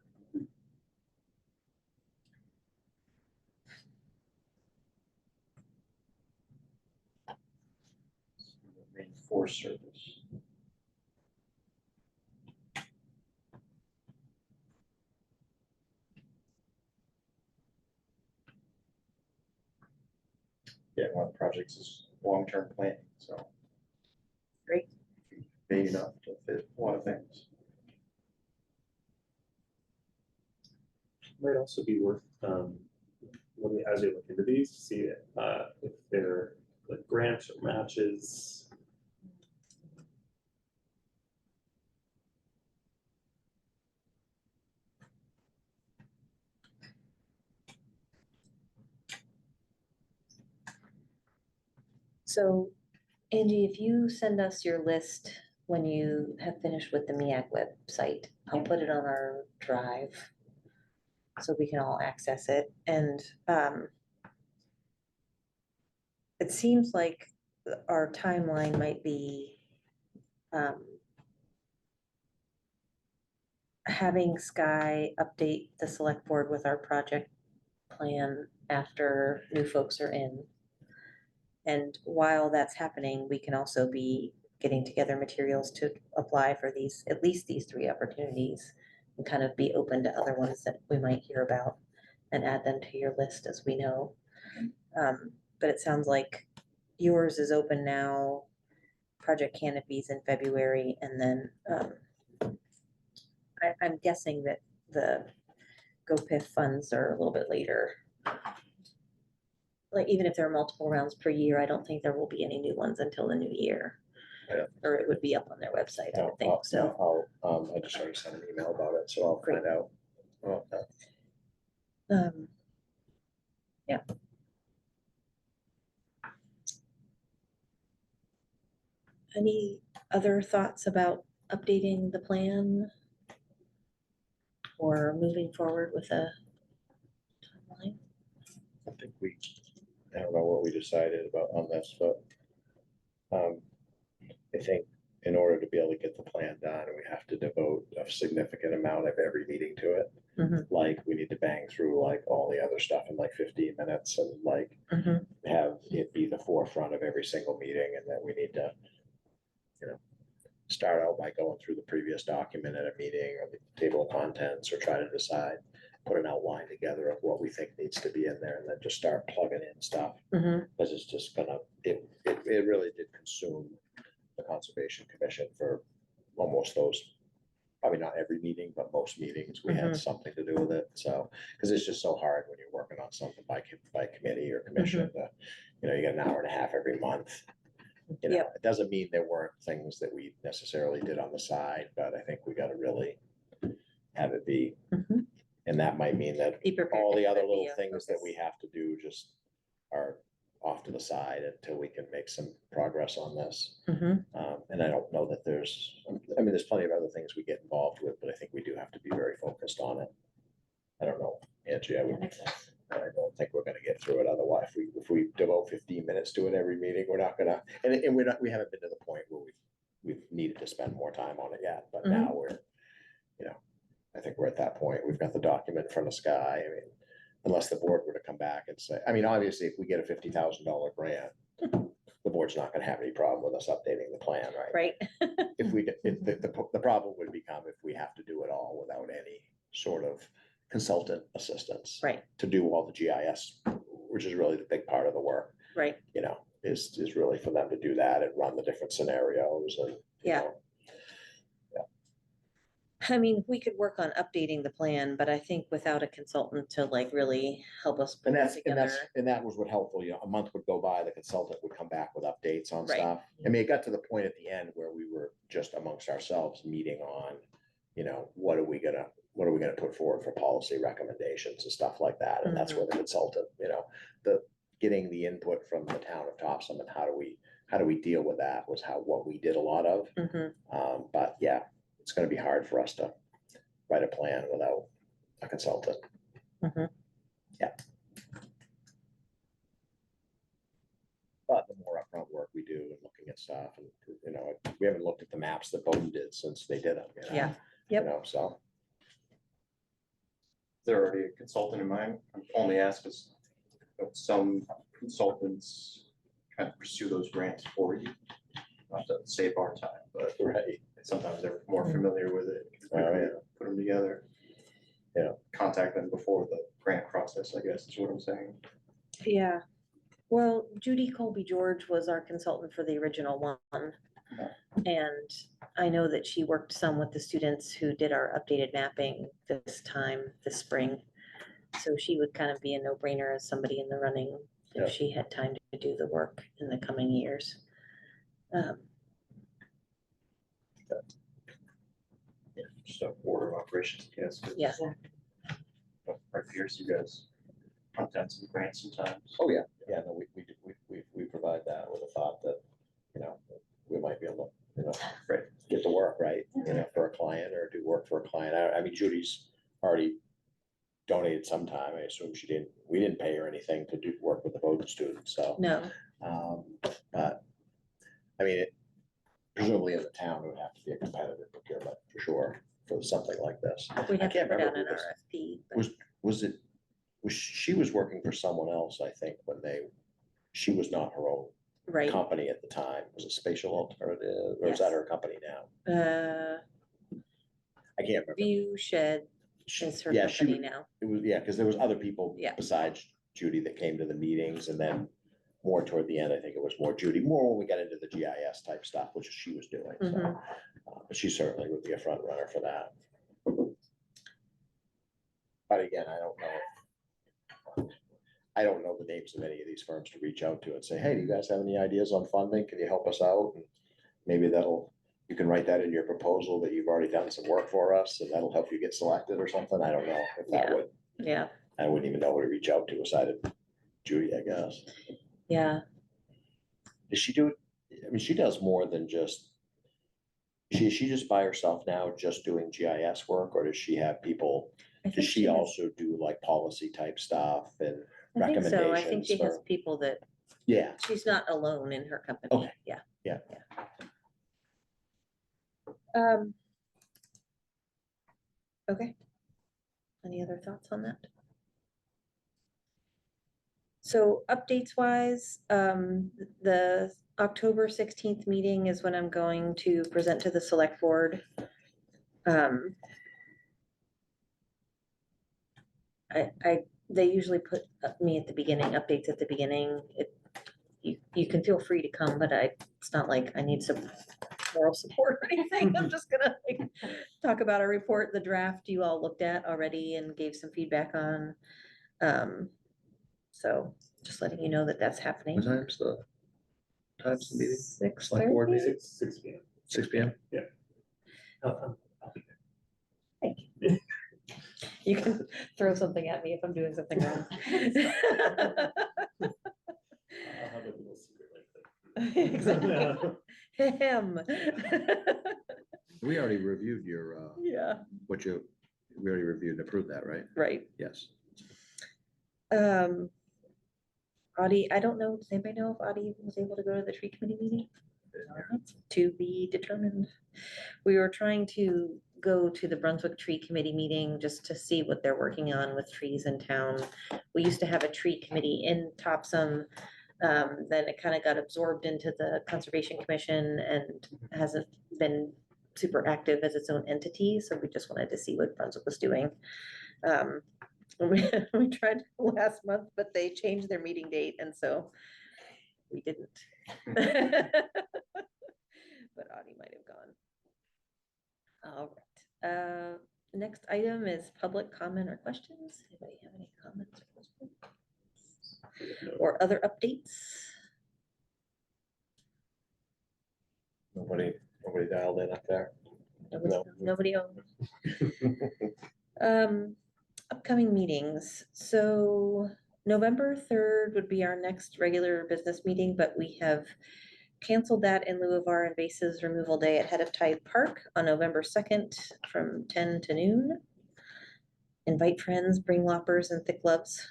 Main Forest Service. Yeah, one of the projects is long-term planning, so. Great. Big enough to fit a lot of things. Might also be worth, when we, as we look into these, to see if they're like grants or matches. So Angie, if you send us your list when you have finished with the MEAG website, I'll put it on our drive so we can all access it. And it seems like our timeline might be having Sky update the select board with our project plan after new folks are in. And while that's happening, we can also be getting together materials to apply for these, at least these 3 opportunities, and kind of be open to other ones that we might hear about and add them to your list as we know. But it sounds like yours is open now, Project Canopies in February, and then I'm guessing that the GoPIF funds are a little bit later. Like, even if there are multiple rounds per year, I don't think there will be any new ones until the new year. Yeah. Or it would be up on their website, I would think, I'll- so. I just already sent an email about it, so I'll find out. Well, Yeah. Any other thoughts about updating the plan? Or moving forward with a timeline? I think I don't know what we decided about on this, but I think in order to be able to get the plan done, we have to devote a significant amount of every meeting to it. Mhm. Like, we need to bang through like all the other stuff in like 15 minutes and like Mhm. have it be the forefront of every single meeting, and then we need to, start out by going through the previous document at a meeting or the table of contents, or try to decide, put an outline together of what we think needs to be in there, and then just start plugging in stuff. Mhm. Because it's just it really did consume the Conservation Commission for almost those, probably not every meeting, but most meetings, we had something to do with it, so. Because it's just so hard when you're working on something by committee or commission, you get an hour and a half every month. Yep. It doesn't mean there weren't things that we necessarily did on the side, but I think we gotta really have it be. Mhm. And that might mean that Be prepared all to the have other it be little a things that we focus. have to do just are off to the side until we can make some progress on this. Mhm. And I don't know that there's plenty of other things we get involved with, but I think we do have to be very focused on it. I don't know, Angie, That makes sense. I don't think we're gonna get through it otherwise. If we devote 15 minutes to it every meeting, we're not gonna, and we haven't been to the point where we've needed to spend more time on it yet, but now we're, I think we're at that point. We've got the document in front of Sky. I mean, unless the board were to come back and say, I mean, obviously, if we get a $50,000 grant, the board's not gonna have any problem with us updating the plan, right? Right. The problem would become if we have to do it all without any sort of consultant assistance. Right. To do all the GIS, which is really the big part of the work, Right. is really for them to do that and run the different scenarios and. you Yeah. know, I mean, we could work on updating the plan, but I think without a consultant to like really help us pull And it that's, together. and that was what helpful, a month would go by, the consultant would come back with updates on Right. stuff. I mean, it got to the point at the end where we were just amongst ourselves meeting on, what are we gonna put forward for policy recommendations and stuff like that, and that's where the consultant, getting the input from the town of Topsham and how do we deal with that was what we did a lot of. But yeah, it's gonna be hard for us to write a plan without a consultant. Yeah. But the more upfront work we do and looking at stuff and, we haven't looked at the maps that Bowden did since they did them. Yeah. Yep. So. Is there already a consultant in mind? I'm only asked because some consultants kind of pursue those grants for you. Not to save our time, but Right. sometimes they're more familiar with it. Oh, yeah. Put them together. Yeah. Contact them before the grant process, I guess is what I'm saying. Yeah. Well, Judy Colby George was our consultant for the original one. And I know that she worked some with the students who did our updated mapping this spring. So she would kind of be a no-brainer as somebody in the running Yeah. if she had time to do the work in the coming years. Just a order of operations, yes. 'Cause Yeah. I fears you guys content some grants sometimes. Oh, yeah. Yeah, no, we provide that with a thought that, we might be able to, Right. get to work, right? For a client or do work for a client. I mean, Judy's already donated some time. I assume we didn't pay her anything to do work with the Bowden students, so. No, But, I mean, presumably in the town, it would have to be a competitive procurement for sure, for something like this. we'd I have to can't put out remember an who this- RFP. but- she was working for someone else, I think, she was not her own Right. company at the time. Was it Spatial Alternative, or is that Yes. her company now? I can't remember. View Shed She- is her yeah, she company was- now. It was, yeah, because there was other people Yeah. besides Judy that came to the meetings, and then more toward the end, I think it was more Judy, more when we got into the GIS type stuff, which she was doing, so. Mhm. But she certainly would be a front runner for that. But again, I don't know the names of any of these firms to reach out to and say, hey, do you guys have any ideas on funding? Can you help us out? And maybe you can write that in your proposal that you've already done some work for us, and that'll help you get selected or something. I don't know if that Yeah. would, Yeah, I wouldn't even know who to reach out to aside of Judy, I guess. yeah. Does she do it? I mean, she does more than just, is she just by herself now, just doing GIS work, or does she have people? I Does think she has- also do like policy type stuff and I think so. I think recommendations she has for- people that, yeah, she's not alone in her company. Okay. Yeah. Yeah. Okay. Any other thoughts on that? So updates wise, the October 16th meeting is when I'm going to present to the select board. They usually put me at the beginning, updates at the beginning. You can feel free to come, but it's not like I need some moral support or anything. I'm just gonna like talk about a report, the draft you all looked at already and gave some feedback on. So just letting you know that that's happening. what time's the meeting? 6:30? Select board meeting? 6 p.m. 6 PM? I'll be You can throw something at me if I'm doing something wrong. there. I'll have a little secret Exactly. Him. We already reviewed your, Yeah, we already reviewed and approved that, right? right. Yes. Audie, I don't know, does anybody know if Audie was able to go to the tree committee meeting? To be determined. We were trying to go to the Brunswick Tree Committee meeting just to see what they're working on with trees in town. We used to have a tree committee in Topsham. Then it kind of got absorbed into the Conservation Commission and hasn't been super active as its own entity. So we just wanted to see what Brunswick was doing. We tried last month, but they changed their meeting date. And so we didn't. But Audie might have gone. All right. Next item is public comment or questions. Anybody have any comments or questions? Or other updates? Nobody dialed in up there. Nobody upcoming meetings. So November 3rd would be our next regular business meeting, but we have canceled that in lieu of our invasives removal day at Head of Tide Park on November 2nd from 10 to noon. Invite friends, bring loppers and thick gloves.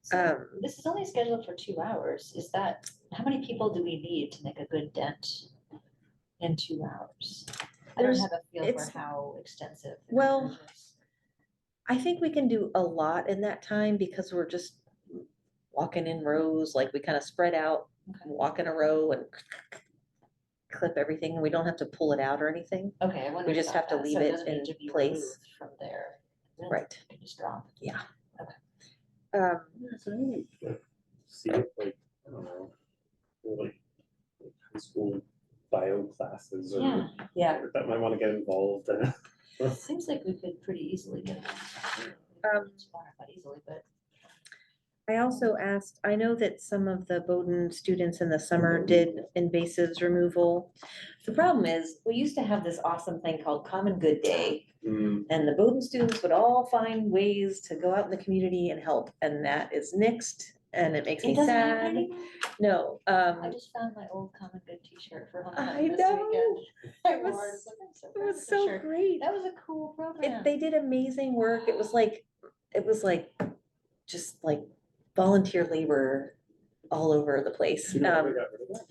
So this is only scheduled for 2 hours. Is that, how many people do we need to make a good dent in 2 hours? I don't There's- have a feel for it's- how extensive. the Well, coverage is. I think we can do a lot in that time because we're just walking in rows, like we kind of spread out, Okay. walk in a row and clip everything. We don't have to pull it out or anything. Okay, I wondered just about have to that. leave So it doesn't need in to be place. removed from there. Really, Right. you can just drop. Yeah. Okay. See if like, I don't know, like high school bio classes or. Yeah, yeah. or that might want to get involved. Seems like we could pretty easily get. Um, Not easily, but. I also asked, I know that some of the Bowdoin students in the summer did invasives removal. The problem is, we used to have this awesome thing called Common Good Day. Mm, And the Bowdoin students would all find ways to go out in the community and help, and that is nixed, and it makes me It doesn't happen sad. anymore? No, I just found my old Common Good t-shirt for I homecoming this know. weekend. I It wore was- it. I'm so it proud was of the so shirt. great. That was a cool program. They did amazing work. It was like just like volunteer labor all over the place. you know, we got rid of that.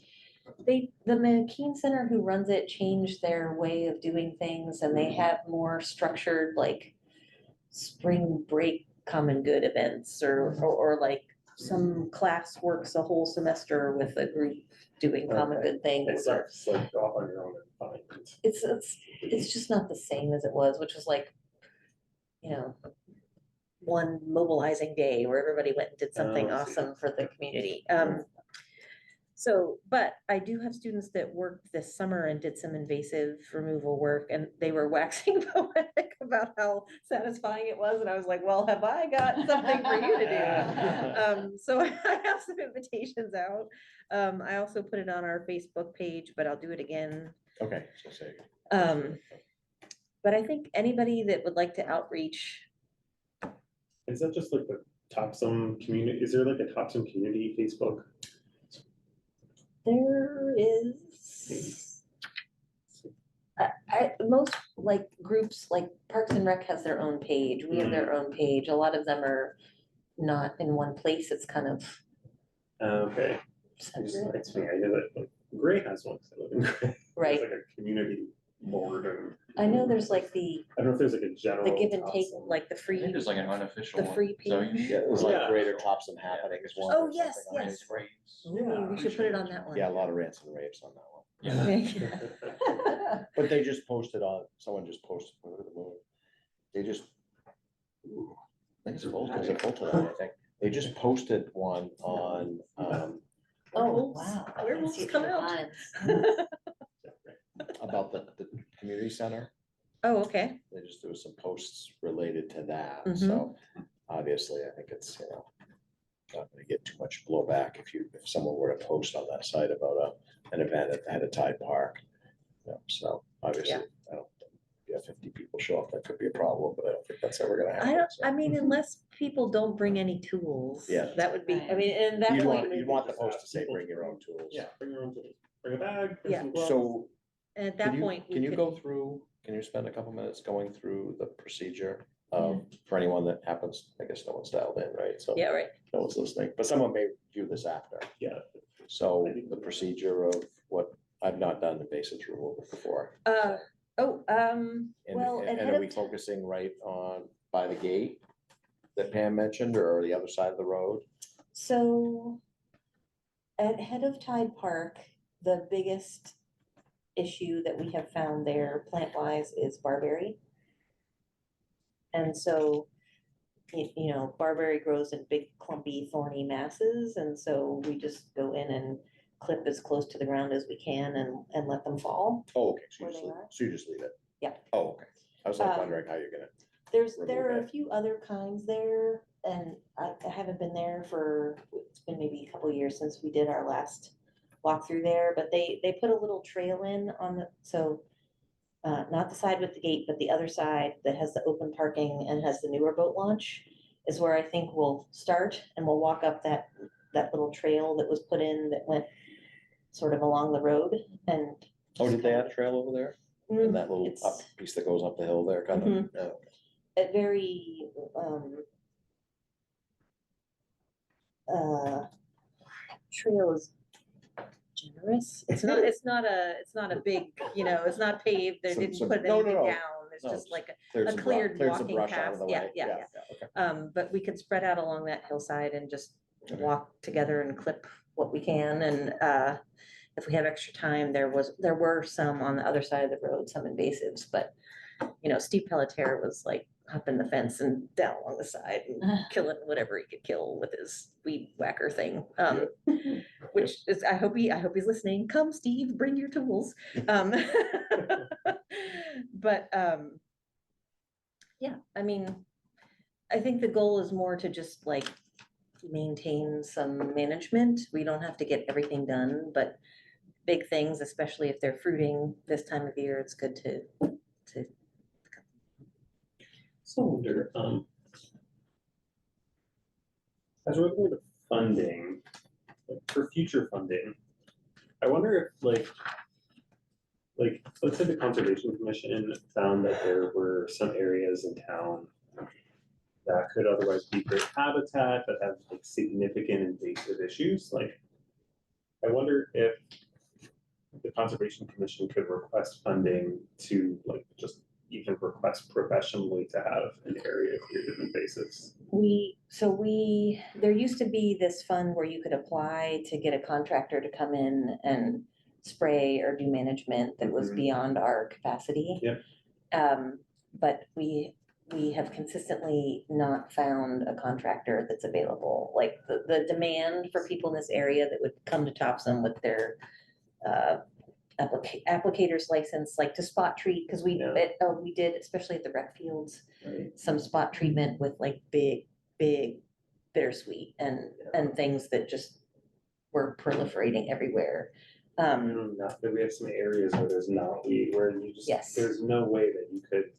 The McKean Center who runs it changed their way of doing things, and they have more structured, like spring break common good events, or like some class works a whole semester with a group doing common Okay. good things. It's like, it's like go off on your own and find it. It's just not the same as it was, which was like, you know, one mobilizing day where everybody went and did something Oh, I see. awesome for the community. So, but I do have students that worked this summer and did some invasive removal work, and they were waxing poetic about how satisfying it was. And I was like, well, have I got something for you to do? So I have some invitations out. I also put it on our Facebook page, but I'll do it again. Okay, so say. But I think anybody that would like to outreach, Is that just like the Topsham community? Is there like a Topsham community Facebook? there is. Most like groups, like Parks and Rec has their own page, we have their own page, a lot of them are not in one place, it's kind of. Okay. separate. It's me, I know that like Gray has one. 'cause I live in Gray. Right, There's like a community board and. I know there's like the I don't know if there's like a general. give and take, Topsham. like the I free, think there's like an unofficial the one. free So page. you Yeah, should- it was like Yeah. Greater Topsham Happenings. one Oh, or yes, something on yes. it. Raves. Yeah. we should put it on that one. Yeah, a lot of rants and raves on that one. Yeah. But they just posted on, someone just posted, over the moon. They just. Ooh, I think it's full, is it full today, I think. They just posted one on, Oh, Wow. Werewolves See it come through the out. pines. about the community center. Oh, okay, They just, there was some posts related to that, Mhm. so obviously, I think it's, not gonna get too much blowback if someone were to post on that site about an event at the Head of Tide Park. So obviously, I don't, think if you have 50 people show up, that could be a problem, but I don't think that's ever gonna happen. so. I mean, unless people don't bring any tools. Yeah. That would be, I Right. mean, and that You'd point, want, you'd want the just post ask to say, people bring your to- own tools. Yeah, bring your own tools. Bring a bag. bring Yeah. some gloves. So and at that can you, point. we can you could- go through, can you spend a couple minutes going through the procedure? For anyone that happens, I guess no one's dialed in, right? So Yeah, right, no one's listening, but someone may view this after. Yeah. So the procedure of what, I've not done invasive removal before. And And, well, and ahead are we of, focusing right on, by the gate that Pam mentioned, or the other side of the road? so at Head of Tide Park, the biggest issue that we have found there plant wise is barberry. And so you know, barberry grows in big clumpy thorny masses, and so we just go in and clip as close to the ground as we can and let them fall. Oh, okay, so Where you just they leave, are? so you just leave it? Yeah. Oh, okay. I was like Um, wondering how you're gonna, There are a remove it. few other kinds there, and I haven't been there for, it's been maybe a couple of years since we did our last walk through there, but they put a little trail in on the, so not the side with the gate, but the other side that has the open parking and has the newer boat launch is where I think we'll start, and we'll walk up that little trail that was put in that went sort of along the road and. Oh, just did they kind have of- a trail over there? Mm, And that little it's up piece that goes up the hill there, kind of, Mhm. oh, a very, uh, trail is generous. It's not a big, you know, it's not paved. They Some- didn't some- put no, no, anything no. down. It's No, just just like cleared a some bru- cleared cleared some walking brush out of path. the Yeah, way. yeah, Okay. but we could spread out along that hillside and just Okay. walk together and clip what we can. And if we have extra time, there were some on the other side of the road, some invasives, but you know, Steve Pelletier was like hopping the fence and down along the side and killing whatever he could kill with his weed whacker thing. Which is, I hope he's listening. Come, Steve, bring your tools. But yeah, I mean, I think the goal is more to just like maintain some management. We don't have to get everything done, but big things, especially if they're fruiting this time of year, it's good to. So I wonder, as we're looking at the funding, like, for future funding, I wonder if let's say the Conservation Commission found that there were some areas in town that could otherwise be great habitat that have like significant invasive issues, like, I wonder if the Conservation Commission could request funding to like just even request professionally to have an area cleared of invasives. There used to be this fund where you could apply to get a contractor to come in and spray or do management that was Mhm. beyond our capacity. Yep. But we have consistently not found a contractor that's available. Like the demand for people in this area that would come to Topsom with their applicator's license, like to spot treat, because we did, especially at the rec fields, Right. some spot treatment with like big bittersweet and things that just were proliferating everywhere. Not that we have some areas where there's knotweed, where you just, Yes. there's no way that you could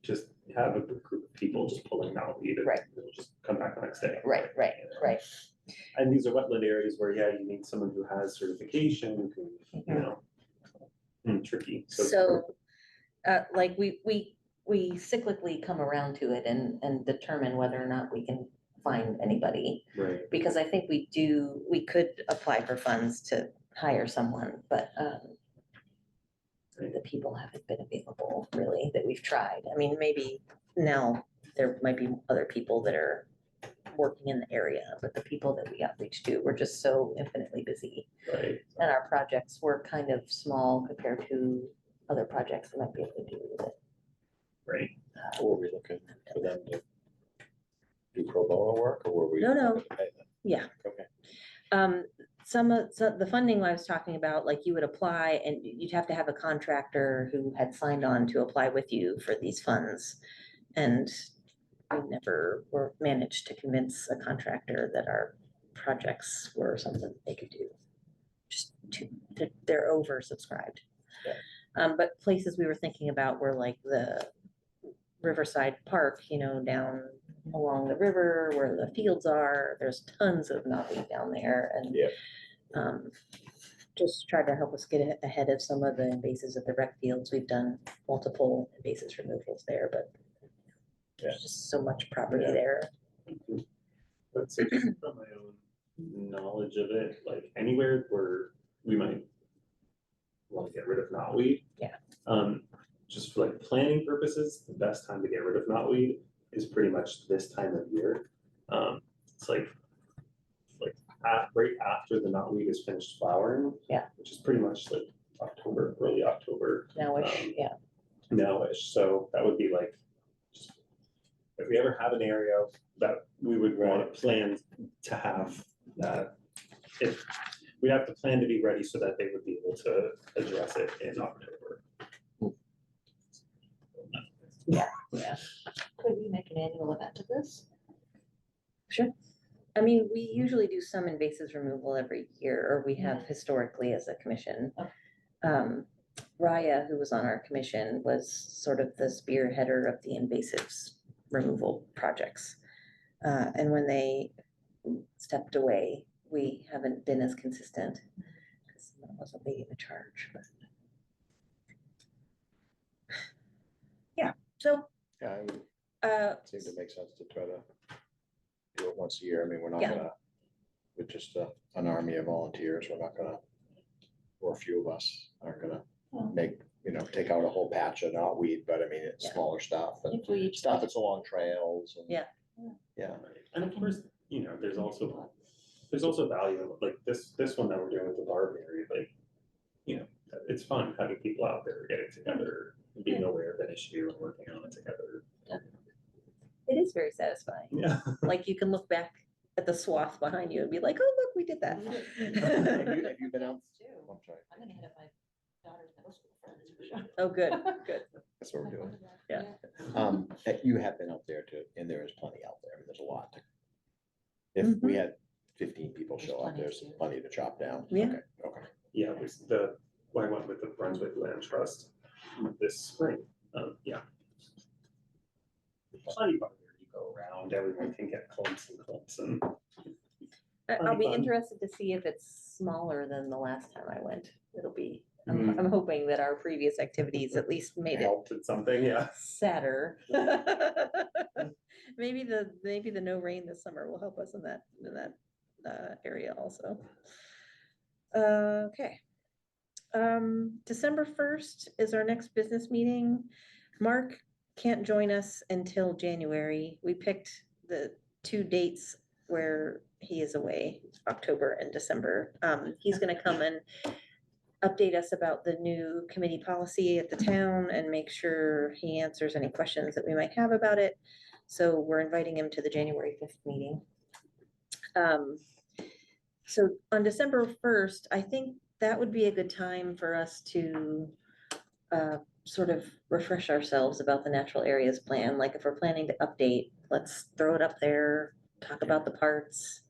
just have a group of people just pulling knotweed and Right. it'll just come back the next day. Right. And these are wetland areas where, yeah, you need someone who has certification, who, you know, tricky. So, like we cyclically come around to it and determine whether or not we can find anybody. Right. Because I think we could apply for funds to hire someone, but the people haven't been available really that we've tried. I mean, maybe now there might be other people that are working in the area, but the people that we outreach to were just so infinitely busy. Right. And our projects were kind of small compared to other projects that might be able to do with it. Right. Or were we looking for them to do pro bono work, or were we? No. looking to pay them? Yeah. Okay. Some of the funding I was talking about, like you would apply and you'd have to have a contractor who had signed on to apply with you for these funds. And we never were managed to convince a contractor that our projects were something they could do. Just they're oversubscribed. Yeah. But places we were thinking about were like the Riverside Park, you know, down along the river where the fields are. There's tons of knotweed down there, and just try to help us get ahead of some of the invasives at the rec fields. We've done multiple invasives removals there, but there's just so much property there. But so just from my own knowledge of it, like anywhere where we might want to get rid of knotweed. Yeah. Just for like planning purposes, the best time to get rid of knotweed is pretty much this time of year. It's like right after the knotweed is finished flowering. Yeah. Which is pretty much like October, early October. Nowish, yeah. Nowish, so that would be like just if we ever have an area that we would want to plan to have, if we have to plan to be ready so that they would be able to address it in October. Could we make an annual event of this? I mean, we usually do some invasives removal every year, or we have historically as a commission. Okay. Raya, who was on our commission, was sort of the spearheader of the invasives removal projects. And when they stepped away, we haven't been as consistent because someone wasn't leading the charge. But yeah, so Yeah, I mean, uh, it seems to make sense to try to do it once a year. I mean, we're not Yeah. gonna, with just an army of volunteers, we're not gonna, or a few of us aren't gonna make, take out a whole patch of knotweed, but I mean, it's Yeah. smaller stuff and If we each. stuff that's along trails and. Yeah. Yeah. And of course, there's also value, like this one that we're doing with the Barberry, like, it's fun having people out there getting together, being aware of an issue and working on it together. it is very satisfying. Yeah. Like you can look back at the swath behind you and be like, oh, look, we did that. Have you been out? I'm sorry, I'm gonna hit up my daughter's middle school friends for sure. Oh, good, good. that's what we're doing. Yeah. You have been out there too, and there is plenty out there. I mean, there's a lot. If we had 15 people There's show up, plenty to there's do. plenty to chop down. Yeah. Okay, okay. Yeah, I went with the Brunswick Land Trust this spring. Yeah. Plenty of Barberry to go around, everyone can get clumps and. I'll be Fun. interested to see if it's smaller than the last time I went. It'll be, I'm Mm. hoping that our previous activities at least made it Helped at something, yeah. sadder. Maybe the no rain this summer will help us in that area also. Okay. December 1st is our next business meeting. Mark can't join us until January. We picked the 2 dates where he is away, October and December. He's gonna come and update us about the new committee policy at the town and make sure he answers any questions that we might have about it. So we're inviting him to the January 5th meeting. So on December 1st, I think that would be a good time for us to sort of refresh ourselves about the natural areas plan. Like if we're planning to update, let's throw it up there, talk about the parts.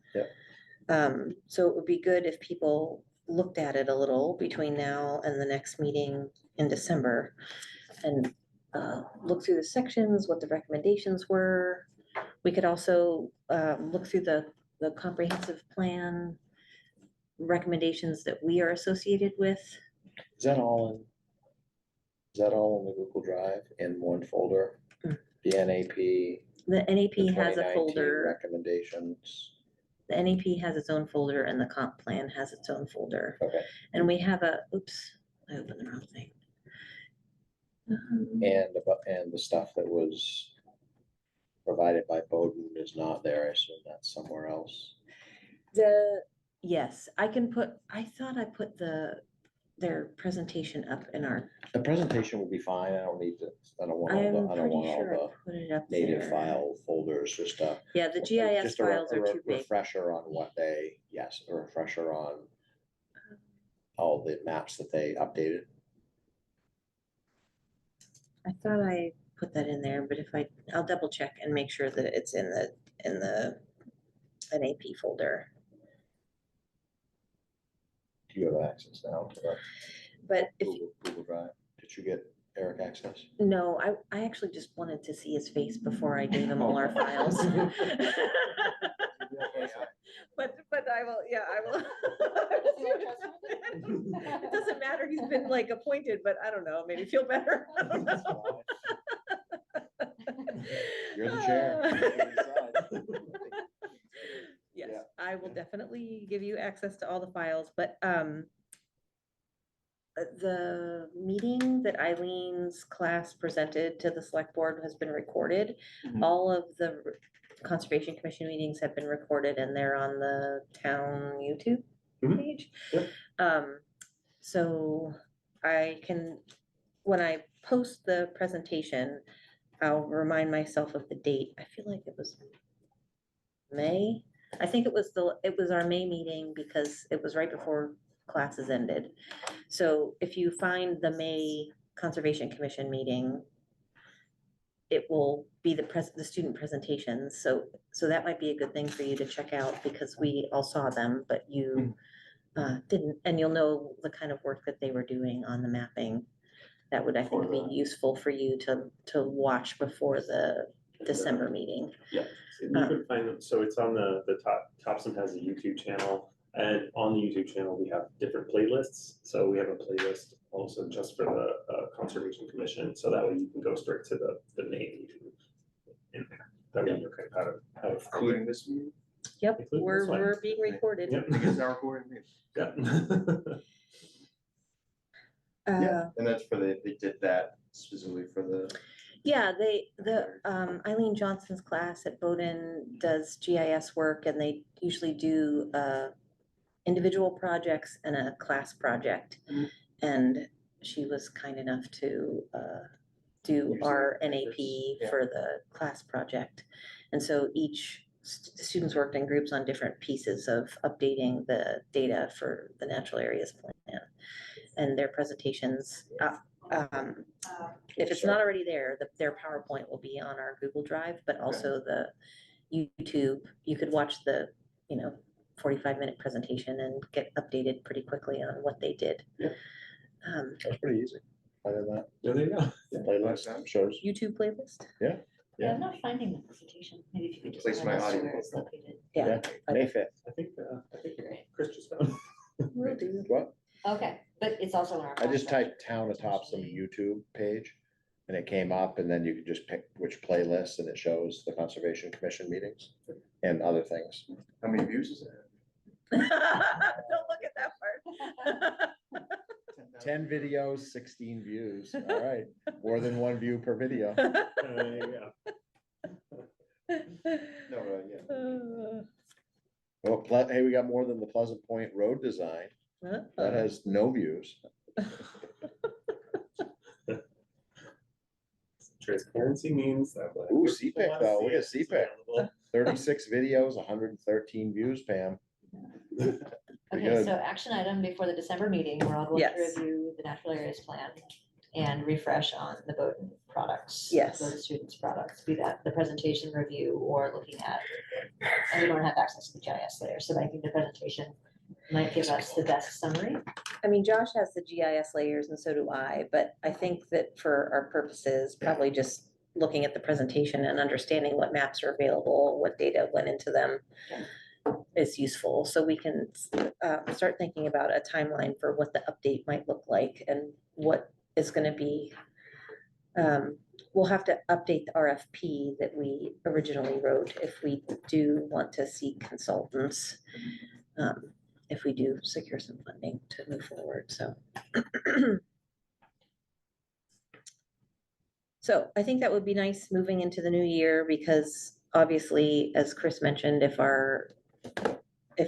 So it would be good if people looked at it a little between now and the next meeting in December and look through the sections, what the recommendations were. We could also look through the comprehensive plan recommendations that we are associated with. Is that all in the Google Drive in one folder? The NAP. The NAP the has a 2019 folder. Recommendations. The NAP has its own folder and the comp plan has its own folder. Okay. And we have oops, I opened the wrong thing. And the stuff that was provided by Bowden is not there. I assume that's somewhere else. Yes, I thought I put their presentation up in our, The presentation will be fine. I don't need to, I don't want I'm all the, I don't pretty want sure I all put it up the native there. file folders, just Yeah, the GIS just a files are too big. refresher on what a refresher on all the maps that they updated. I thought I put that in there, but I'll double check and make sure that it's in the NAP folder. Do you have access now to that But if, Google Drive? Did you get Eric access? no, I actually just wanted to see his face before I gave him all our files. But I will, yeah, I will. It doesn't matter, he's been like appointed, but I don't know, maybe feel better. I don't know. You're the chair. Yes, Yeah. I will definitely give you access to all the files, but the meeting that Eileen's class presented to the select board has been recorded. Mhm. All of the Conservation Commission meetings have been recorded and they're on the town YouTube Mhm. page. Yep. So I can, when I post the presentation, I'll remind myself of the date. I feel like it was May. I think it was our May meeting because it was right before classes ended. So if you find the May Conservation Commission meeting, it will be the student presentations. So that might be a good thing for you to check out because we all saw them, but you didn't, and you'll know the kind of work that they were doing on the mapping. That would, I think, be useful for you to watch before the December meeting. Yeah, so you can find them, so it's on the Topsom has a YouTube channel, and on the YouTube channel, we have different playlists. So we have a playlist also just for the Conservation Commission, so that way you can go straight to the main meeting in there. That way you're kind of out of. Including this meeting? Yep, Including this one. we're being recorded. Yep. I think it's now recording me. Yeah. Yeah, and that's they did that specifically for the. Yeah, Eileen Johnson's class at Bowdoin does GIS work and they usually do individual projects and a class project. Mhm. And she was kind enough to do Use our it, NAP yeah. for the class project. And so the students worked in groups on different pieces of updating the data for the natural areas plan. And their presentations, if it's not already there, their PowerPoint will be on our Google Drive, but also the YouTube. You could watch the 45-minute presentation and get updated pretty quickly on what they did. Yeah. That's pretty easy. Other than that, Yeah, there you go. playlist shows. YouTube playlist. Yeah, I'm not finding the presentation. Maybe if you could just. Place remind my us audio. where it's located. Yeah. May 5th. I think Chris just found. Will do. What? Okay, but it's also on our. I just website. typed Town of Topsham YouTube page and it came up and then you could just pick which playlist and it shows the Conservation Commission meetings and other things. How many views is that? Don't look at that part. 10 videos, 16 views. All right. More than one view per video. Yeah. No, yeah. Well, hey, we got more than the Pleasant Point Road design. That has no views. Transparency means that. Ooh, CPIC though. Look at CPIC. CPIC. 36 videos, 113 views, Pam. Pretty Okay, good. so action item before the December meeting, we're all going to Yes. review the natural areas plan and refresh on the Bowdoin products. Yes. Bowdoin students' products, be that the presentation review or looking at, and we don't have access to the GIS layer, so I think the presentation might give us the best summary. I mean, Josh has the GIS layers and so do I, but I think that for our purposes, probably just looking at the presentation and understanding what maps are available, what data went into them is useful. So we can start thinking about a timeline for what the update might look like and what is going to be. We'll have to update the RFP that we originally wrote if we do want to seek consultants. If we do secure some funding to move forward, so. So I think that would be nice moving into the new year because obviously, as Chris mentioned, if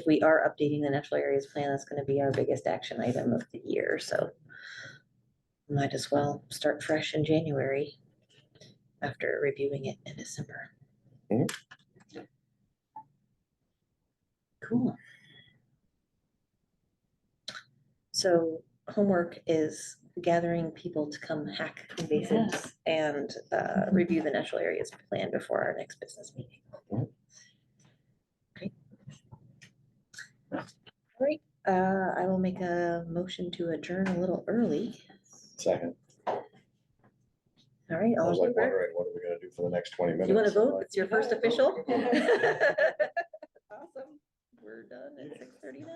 we are updating the natural areas plan, that's going to be our biggest action item of the year, so. Might as well start fresh in January after reviewing it in December. Cool. So homework is gathering people to come hack invasives and review the natural areas plan before our next business meeting. Great. All right, I will make a motion to adjourn a little early. Second. All right, I all was in like favor? wondering, what are we gonna do for the next 20 minutes? You want to I'm vote? like, It's your first official? Yeah. Awesome. We're done at 6:39.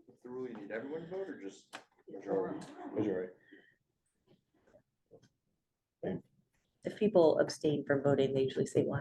What's the rule? You need everyone to vote or just majority? Majority. If people abstain from voting, they usually say why.